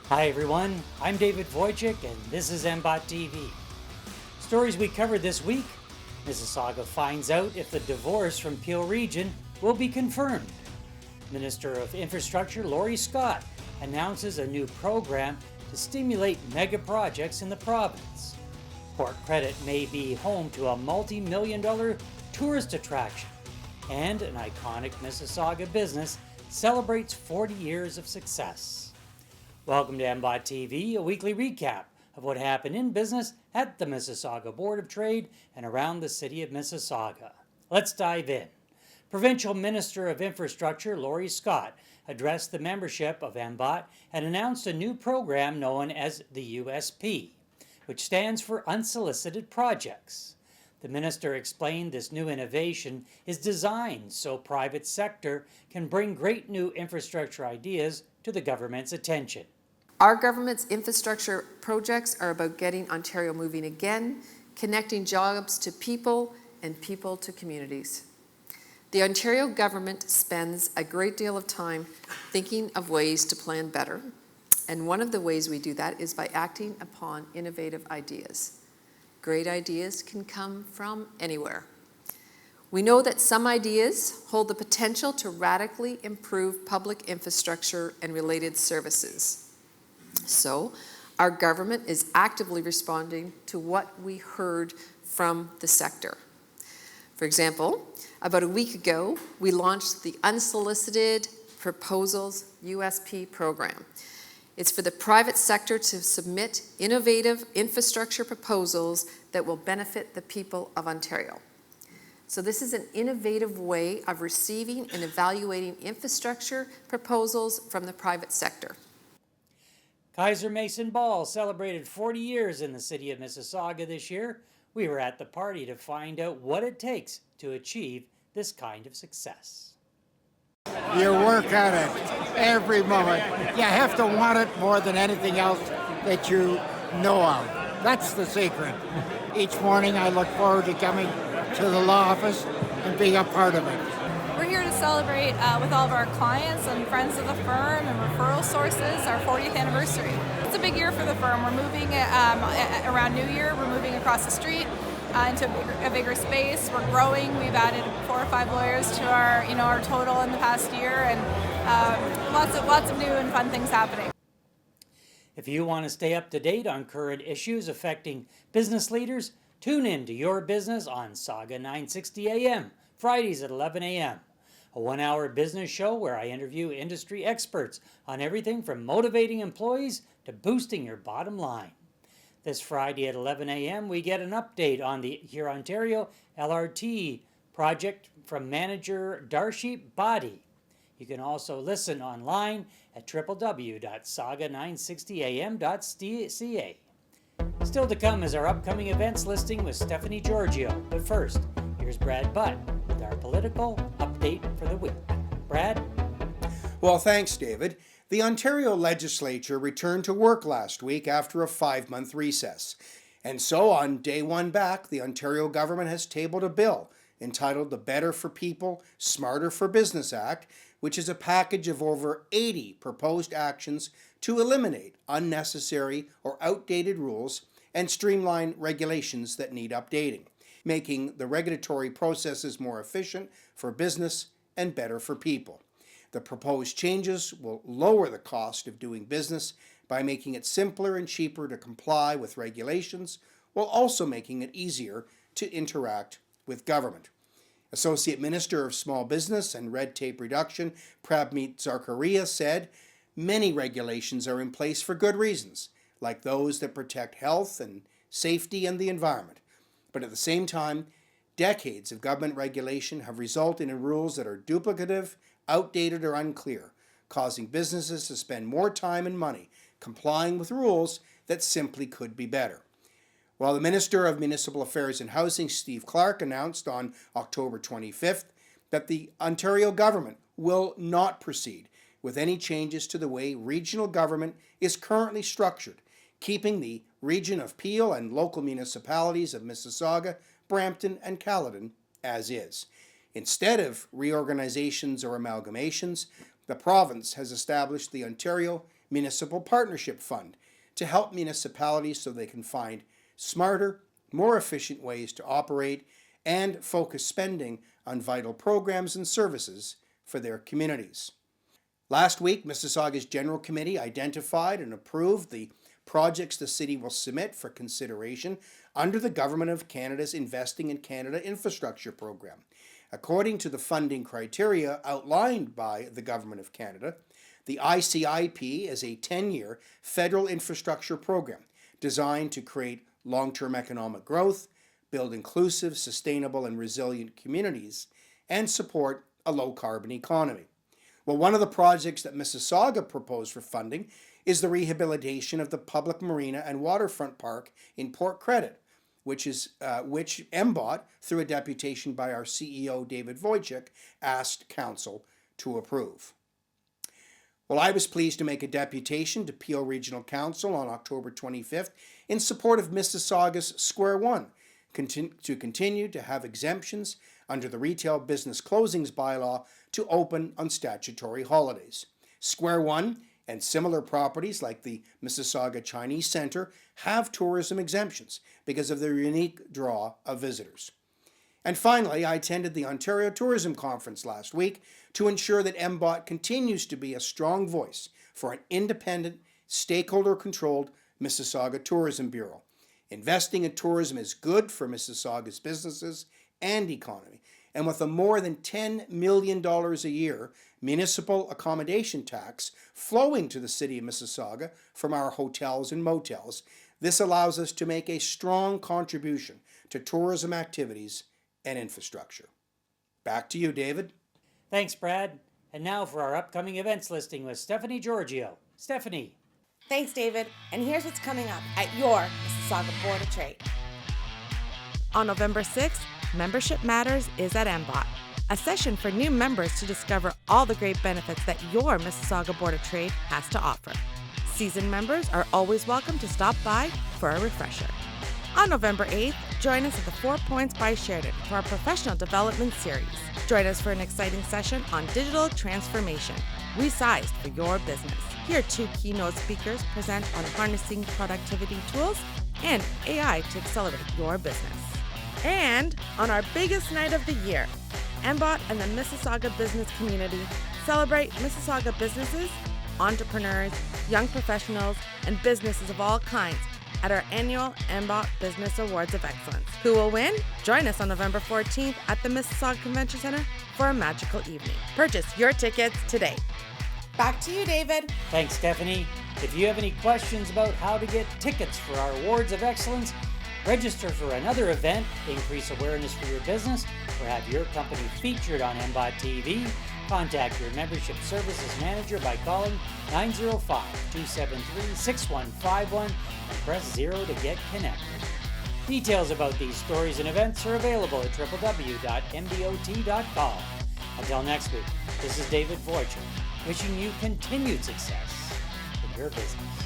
Hi everyone, I'm David Wojcik and this is MBOT TV. Stories we covered this week: Mississauga finds out if the divorce from Peel Region will be confirmed. Minister of Infrastructure Laurie Scott announces a new program to stimulate mega projects in the province. Port Credit may be home to a multi-million-dollar tourist attraction. And an iconic Mississauga business celebrates 40 years of success. Welcome to MBOT TV, a weekly recap of what happened in business at the Mississauga Board of Trade and around the city of Mississauga. Let's dive in. Provincial Minister of Infrastructure Laurie Scott addressed the membership of MBOT and announced a new program known as the USP, which stands for Unsolicited Projects. The minister explained this new innovation is designed so private sector can bring great new infrastructure ideas to the government's attention. Our government's infrastructure projects are about getting Ontario moving again, connecting jobs to people and people to communities. The Ontario government spends a great deal of time thinking of ways to plan better, and one of the ways we do that is by acting upon innovative ideas. Great ideas can come from anywhere. We know that some ideas hold the potential to radically improve public infrastructure and related services. So, our government is actively responding to what we heard from the sector. For example, about a week ago, we launched the Unsolicited Proposals USP program. It's for the private sector to submit innovative infrastructure proposals that will benefit the people of Ontario. So this is an innovative way of receiving and evaluating infrastructure proposals from the private sector. Kaiser Mason Ball celebrated 40 years in the city of Mississauga this year. We were at the party to find out what it takes to achieve this kind of success. You work at it every moment. You have to want it more than anything else that you know of. That's the secret. Each morning I look forward to coming to the law office and being a part of it. We're here to celebrate with all of our clients and friends of the firm and referral sources our 40th anniversary. It's a big year for the firm. We're moving around New Year. We're moving across the street into a bigger space. We're growing. We've added 4 or 5 lawyers to our total in the past year, and lots of new and fun things happening. If you want to stay up to date on current issues affecting business leaders, tune in to Your Business on Saga 960 AM, Fridays at 11 a.m. A 1-hour business show where I interview industry experts on everything from motivating employees to boosting your bottom line. This Friday at 11 a.m. we get an update on the Here Ontario LRT project from manager Darshi Badi. You can also listen online at www.saga960am.ca. Still to come is our upcoming events listing with Stephanie Giorgio. But first, here's Brad Butt with our political update for the week. Brad? Well, thanks, David. The Ontario legislature returned to work last week after a 5-month recess. And so on day one back, the Ontario government has tabled a bill entitled the Better for People, Smarter for Business Act, which is a package of over 80 proposed actions to eliminate unnecessary or outdated rules and streamline regulations that need updating, making the regulatory processes more efficient for business and better for people. The proposed changes will lower the cost of doing business by making it simpler and cheaper to comply with regulations, while also making it easier to interact with government. Associate Minister of Small Business and Red Tape Reduction, Prabmeet Zarkaria, said, "Many regulations are in place for good reasons, like those that protect health and safety and the environment. But at the same time, decades of government regulation have resulted in rules that are duplicative, outdated, or unclear, causing businesses to spend more time and money complying with rules that simply could be better." While the Minister of Municipal Affairs and Housing, Steve Clark, announced on October 25th that the Ontario government will not proceed with any changes to the way regional government is currently structured, keeping the region of Peel and local municipalities of Mississauga, Brampton, and Caledon as is. Instead of reorganizations or amalgamations, the province has established the Ontario Municipal Partnership Fund to help municipalities so they can find smarter, more efficient ways to operate and focus spending on vital programs and services for their communities. Last week, Mississauga's General Committee identified and approved the projects the city will submit for consideration under the Government of Canada's Investing in Canada Infrastructure Program. According to the funding criteria outlined by the Government of Canada, the ICIP is a 10-year federal infrastructure program designed to create long-term economic growth, build inclusive, sustainable, and resilient communities, and support a low-carbon economy. Well, one of the projects that Mississauga proposed for funding is the rehabilitation of the public marina and waterfront park in Port Credit, which MBOT, through a deputation by our CEO David Wojcik, asked Council to approve. Well, I was pleased to make a deputation to Peel Regional Council on October 25th in support of Mississauga's Square One to continue to have exemptions under the Retail Business Closings Bylaw to open on statutory holidays. Square One and similar properties like the Mississauga Chinese Centre have tourism exemptions because of their unique draw of visitors. And finally, I attended the Ontario Tourism Conference last week to ensure that MBOT continues to be a strong voice for an independent, stakeholder-controlled Mississauga Tourism Bureau. Investing in tourism is good for Mississauga's businesses and economy, and with a more than $10 million a year municipal accommodation tax flowing to the city of Mississauga from our hotels and motels, this allows us to make a strong contribution to tourism activities and infrastructure. Back to you, David. Thanks, Brad. And now for our upcoming events listing with Stephanie Giorgio. Stephanie. Thanks, David. And here's what's coming up at your Mississauga Board of Trade. On November 6th, Membership Matters is at MBOT, a session for new members to discover all the great benefits that your Mississauga Board of Trade has to offer. Seasoned members are always welcome to stop by for a refresher. On November 8th, join us at the 4 Points by Sheridan for our professional development series. Join us for an exciting session on digital transformation, resized for your business. Hear two keynote speakers present on harnessing productivity tools and AI to accelerate your business. And on our biggest night of the year, MBOT and the Mississauga business community celebrate Mississauga businesses, entrepreneurs, young professionals, and businesses of all kinds at our annual MBOT Business Awards of Excellence. Who will win? Join us on November 14th at the Mississauga Convention Center for a magical evening. Purchase your tickets today. Back to you, David. Thanks, Stephanie. If you have any questions about how to get tickets for our Awards of Excellence, register for another event, increase awareness for your business, or have your company featured on MBOT TV, contact your membership services manager by calling 905-273-6151 and press 0 to get connected. Details about these stories and events are available at www.mbot.com. Until next week, this is David Wojcik, wishing you continued success in your business.